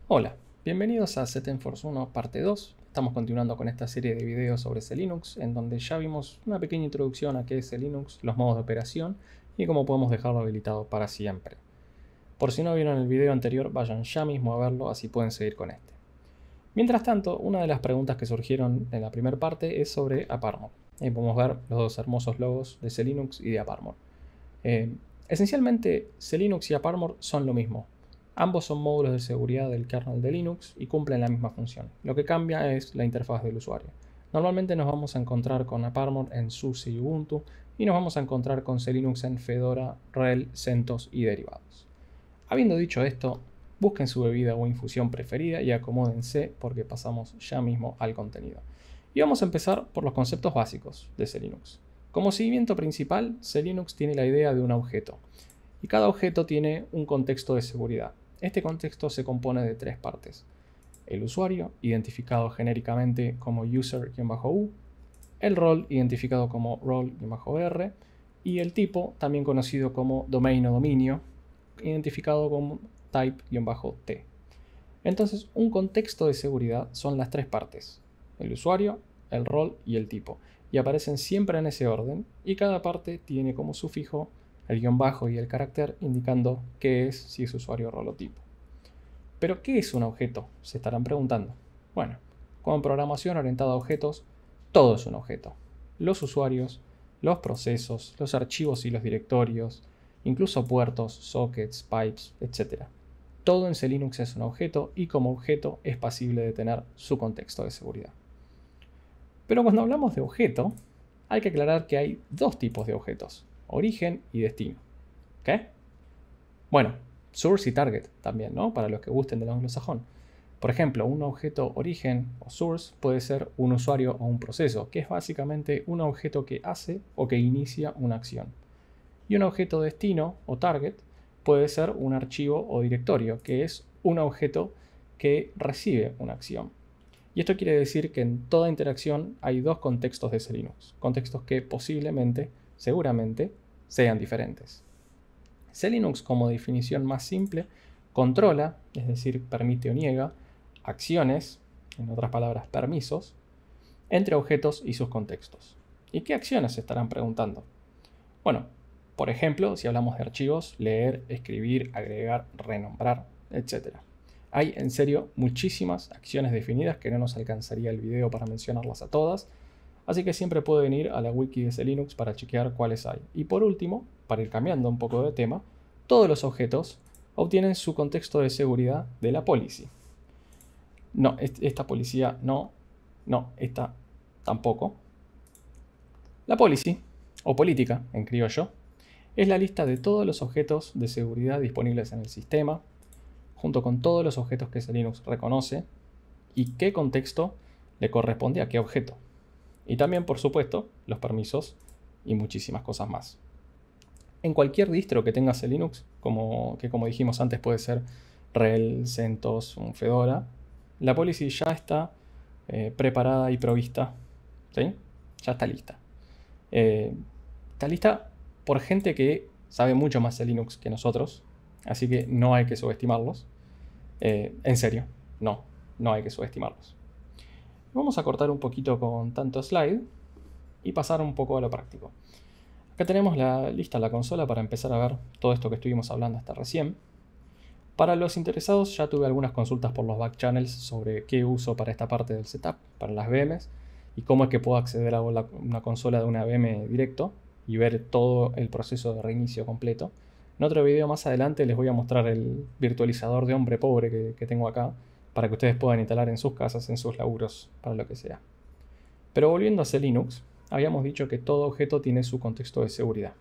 Hola, bienvenidos a ZenForce 1 parte 2. Estamos continuando con esta serie de videos sobre Linux, en donde ya vimos una pequeña introducción a qué es Linux, los modos de operación y cómo podemos dejarlo habilitado para siempre. Por si no vieron el video anterior, vayan ya mismo a verlo, así pueden seguir con este. Mientras tanto, una de las preguntas que surgieron en la primera parte es sobre AppArmor. Ahí podemos ver los dos hermosos logos de Linux y de AppArmor. Esencialmente, Linux y AppArmor son lo mismo. Ambos son módulos de seguridad del kernel de Linux y cumplen la misma función. Lo que cambia es la interfaz del usuario. Normalmente nos vamos a encontrar con AppArmor en SUSE y Ubuntu y nos vamos a encontrar con Linux en Fedora, RHEL, CentOS y derivados. Habiendo dicho esto, busquen su bebida o infusión preferida y acomódense porque pasamos ya mismo al contenido. Y vamos a empezar por los conceptos básicos de Linux. Como seguimiento principal, Linux tiene la idea de un objeto y cada objeto tiene un contexto de seguridad. Este contexto se compone de tres partes: el usuario, identificado genéricamente como user-u, el rol, identificado como role-r, y el tipo, también conocido como domain o dominio, identificado como type-t. Entonces, un contexto de seguridad son las tres partes: el usuario, el rol y el tipo, y aparecen siempre en ese orden, y cada parte tiene como sufijo el guión bajo y el carácter indicando qué es, si es usuario, rol o tipo. ¿Pero qué es un objeto?, se estarán preguntando. Bueno, con programación orientada a objetos, todo es un objeto. Los usuarios, los procesos, los archivos y los directorios, incluso puertos, sockets, pipes, etc. Todo en Linux es un objeto y como objeto es pasible de tener su contexto de seguridad. Pero cuando hablamos de objeto, hay que aclarar que hay dos tipos de objetos: origen y destino. ¿Qué? Bueno, source y target también, ¿no? Para los que gusten del anglosajón. Por ejemplo, un objeto origen o source puede ser un usuario o un proceso, que es básicamente un objeto que hace o que inicia una acción. Y un objeto destino o target puede ser un archivo o directorio, que es un objeto que recibe una acción. Y esto quiere decir que en toda interacción hay dos contextos de Linux, contextos que posiblemente, seguramente, sean diferentes. Linux, como definición más simple, controla, es decir, permite o niega, acciones, en otras palabras, permisos, entre objetos y sus contextos. ¿Y qué acciones se estarán preguntando? Bueno, por ejemplo, si hablamos de archivos, leer, escribir, agregar, renombrar, etc. Hay en serio muchísimas acciones definidas que no nos alcanzaría el video para mencionarlas a todas, así que siempre pueden ir a la wiki de Linux para chequear cuáles hay. Y por último, para ir cambiando un poco de tema, todos los objetos obtienen su contexto de seguridad de la policy. No, esta policía no, esta tampoco. La policy, o política en criollo, es la lista de todos los objetos de seguridad disponibles en el sistema, junto con todos los objetos que Linux reconoce y qué contexto le corresponde a qué objeto. Y también, por supuesto, los permisos y muchísimas cosas más. En cualquier distro que tenga Linux, como dijimos antes puede ser RHEL, CentOS, Fedora, la policy ya está preparada y provista, ¿sí? Ya está lista. Está lista por gente que sabe mucho más de Linux que nosotros, así que no hay que subestimarlos. En serio, no hay que subestimarlos. Vamos a cortar un poquito con tanto slide y pasar un poco a lo práctico. Acá tenemos lista la consola para empezar a ver todo esto que estuvimos hablando hasta recién. Para los interesados, ya tuve algunas consultas por los backchannels sobre qué uso para esta parte del setup, para las VMs, y cómo es que puedo acceder a una consola de una VM directo y ver todo el proceso de reinicio completo. En otro video más adelante les voy a mostrar el virtualizador de hombre pobre que tengo acá, para que ustedes puedan instalar en sus casas, en sus laburos, para lo que sea. Pero volviendo a Linux, habíamos dicho que todo objeto tiene su contexto de seguridad.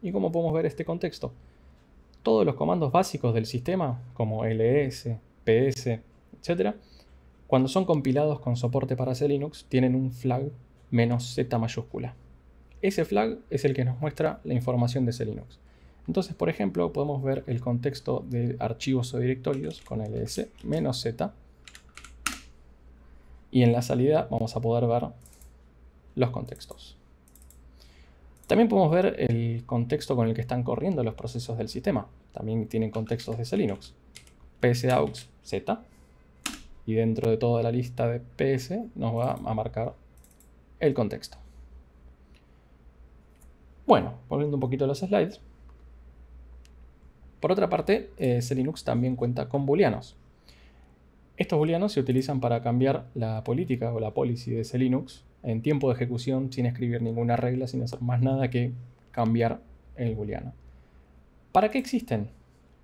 ¿Y cómo podemos ver este contexto? Todos los comandos básicos del sistema, como ls, ps, etc., cuando son compilados con soporte para Linux, tienen un flag "-z" mayúscula. Ese flag es el que nos muestra la información de Linux. Entonces, por ejemplo, podemos ver el contexto de archivos o directorios con ls "-z", y en la salida vamos a poder ver los contextos. También podemos ver el contexto con el que están corriendo los procesos del sistema. También tienen contextos de Linux. psaux z, y dentro de toda la lista de PS nos va a marcar el contexto. Bueno, volviendo un poquito a los slides. Por otra parte, CLinux también cuenta con booleanos. Estos booleanos se utilizan para cambiar la política o la policy de CLinux en tiempo de ejecución sin escribir ninguna regla, sin hacer más nada que cambiar el booleano. ¿Para qué existen?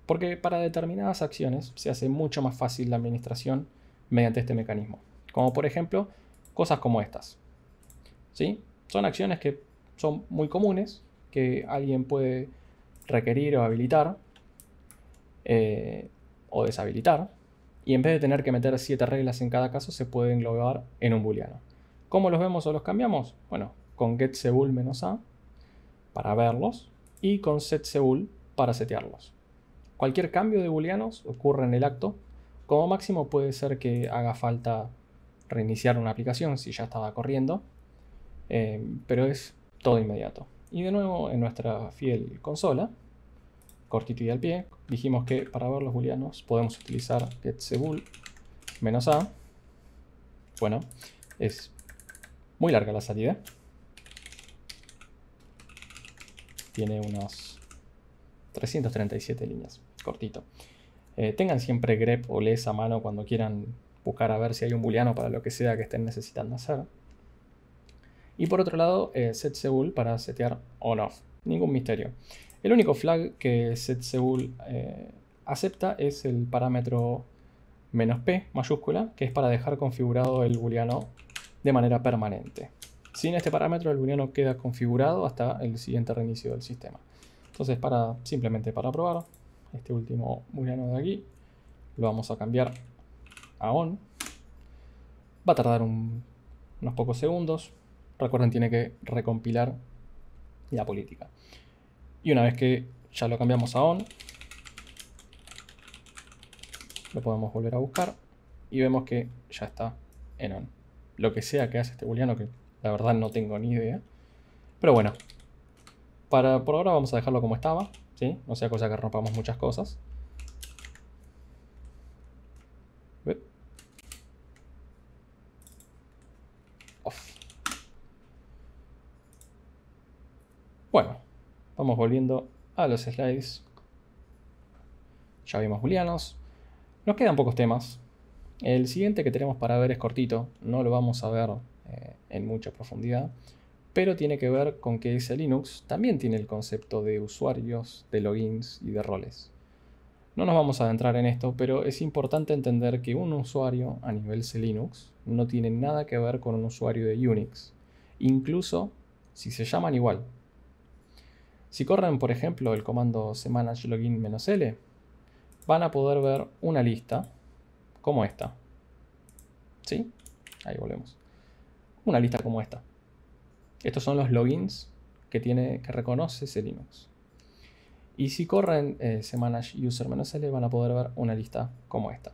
Porque para determinadas acciones se hace mucho más fácil la administración mediante este mecanismo. Como por ejemplo, cosas como estas. ¿Sí? Son acciones que son muy comunes, que alguien puede requerir o habilitar o deshabilitar. Y en vez de tener que meter 7 reglas en cada caso, se puede englobar en un booleano. ¿Cómo los vemos o los cambiamos? Bueno, con getSebool-a para verlos y con setSebool para setearlos. Cualquier cambio de booleanos ocurre en el acto. Como máximo puede ser que haga falta reiniciar una aplicación si ya estaba corriendo, pero es todo inmediato. Y de nuevo en nuestra fiel consola, cortito y al pie, dijimos que para ver los booleanos podemos utilizar getSebool-a. Bueno, es muy larga la salida. Tiene unos 337 líneas, cortito. Tengan siempre grep o les a mano cuando quieran buscar a ver si hay un booleano para lo que sea que estén necesitando hacer. Y por otro lado, setSebool para setear on-off. Ningún misterio. El único flag que setSebool acepta es el parámetro "-p" mayúscula, que es para dejar configurado el booleano de manera permanente. Sin este parámetro el booleano queda configurado hasta el siguiente reinicio del sistema. Entonces simplemente para probar, este último booleano de aquí lo vamos a cambiar a on. Va a tardar unos pocos segundos. Recuerden, tiene que recompilar la política. Y una vez que ya lo cambiamos a on, lo podemos volver a buscar y vemos que ya está en on. Lo que sea que hace este booleano, que la verdad no tengo ni idea. Pero bueno, por ahora vamos a dejarlo como estaba, ¿sí? No sea cosa que rompamos muchas cosas. Off. Bueno, vamos volviendo a los slides. Ya vimos booleanos. Nos quedan pocos temas. El siguiente que tenemos para ver es cortito. No lo vamos a ver en mucha profundidad. Pero tiene que ver con que CLinux también tiene el concepto de usuarios, de logins y de roles. No nos vamos a adentrar en esto, pero es importante entender que un usuario a nivel CLinux no tiene nada que ver con un usuario de Unix, incluso si se llaman igual. Si corren, por ejemplo, el comando cmanagelogin-l, van a poder ver una lista como esta. ¿Sí? Ahí volvemos. Una lista como esta. Estos son los logins que reconoce CLinux. Y si corren cmanage-user-l van a poder ver una lista como esta.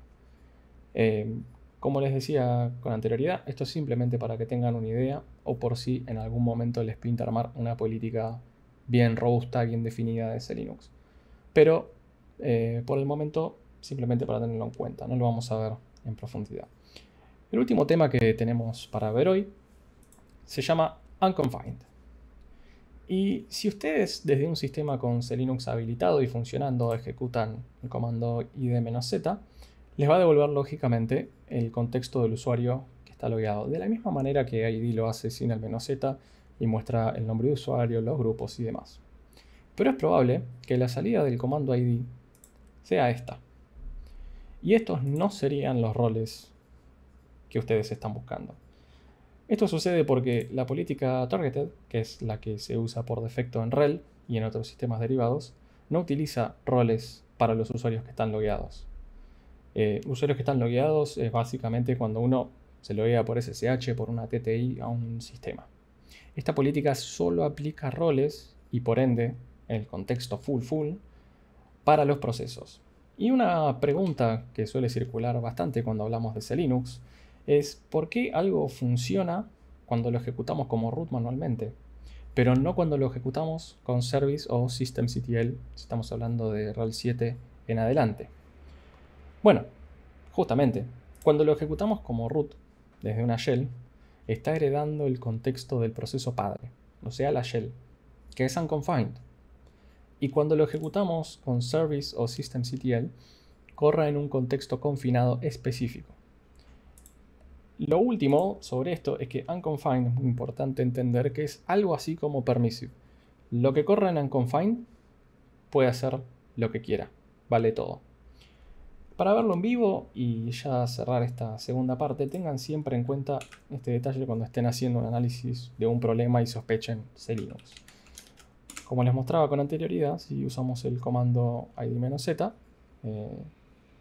Como les decía con anterioridad, esto es simplemente para que tengan una idea o por si en algún momento les pinta armar una política bien robusta, bien definida de CLinux. Pero por el momento simplemente para tenerlo en cuenta, no lo vamos a ver en profundidad. El último tema que tenemos para ver hoy se llama Unconfined. Y si ustedes desde un sistema con CLinux habilitado y funcionando ejecutan el comando id-z, les va a devolver lógicamente el contexto del usuario que está logueado. De la misma manera que id lo hace sin el "-z" y muestra el nombre de usuario, los grupos y demás. Pero es probable que la salida del comando id sea esta. Y estos no serían los roles que ustedes están buscando. Esto sucede porque la política targeted, que es la que se usa por defecto en RHEL y en otros sistemas derivados, no utiliza roles para los usuarios que están logueados. Usuarios que están logueados es básicamente cuando uno se loguea por SSH, por una TTI a un sistema. Esta política solo aplica roles y por ende el contexto full para los procesos. Y una pregunta que suele circular bastante cuando hablamos de CLinux es ¿por qué algo funciona cuando lo ejecutamos como root manualmente, pero no cuando lo ejecutamos con service o systemctl, si estamos hablando de RHEL 7 en adelante? Bueno, justamente, Cuando lo ejecutamos como root desde una shell, está heredando el contexto del proceso padre, o sea, la shell, que es unconfined. Y cuando lo ejecutamos con service o systemctl, corre en un contexto confinado específico. Lo último sobre esto es que unconfined es muy importante entender que es algo así como permissive. Lo que corre en unconfined puede hacer lo que quiera, vale todo. Para verlo en vivo y ya cerrar esta segunda parte, tengan siempre en cuenta este detalle cuando estén haciendo un análisis de un problema y sospechen C-Linux. Como les mostraba con anterioridad, si usamos el comando id-z,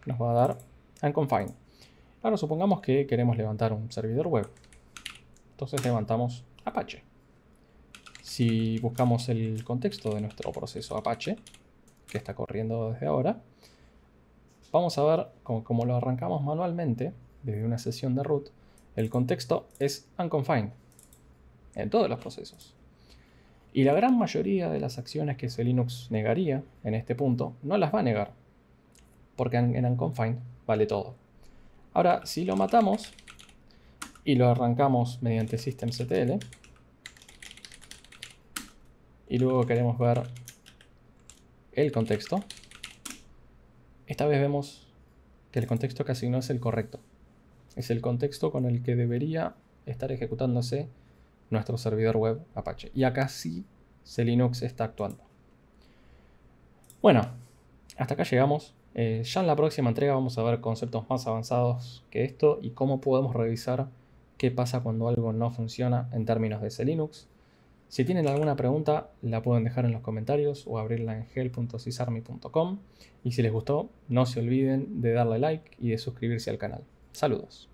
nos va a dar unconfined. Ahora supongamos que queremos levantar un servidor web. Entonces levantamos Apache. Si buscamos el contexto de nuestro proceso Apache, que está corriendo desde ahora, vamos a ver como lo arrancamos manualmente desde una sesión de root, el contexto es unconfined en todos los procesos. Y la gran mayoría de las acciones que C-Linux negaría en este punto no las va a negar, porque en unconfined vale todo. Ahora, si lo matamos y lo arrancamos mediante systemctl, y luego queremos ver el contexto, esta vez vemos que el contexto que asignó es el correcto. Es el contexto con el que debería estar ejecutándose nuestro servidor web Apache. Y acá sí C-Linux está actuando. Bueno, hasta acá llegamos. Ya en la próxima entrega vamos a ver conceptos más avanzados que esto y cómo podemos revisar qué pasa cuando algo no funciona en términos de C-Linux. Si tienen alguna pregunta, la pueden dejar en los comentarios o abrirla en help.sysarmy.com. Y si les gustó, no se olviden de darle like y de suscribirse al canal. Saludos.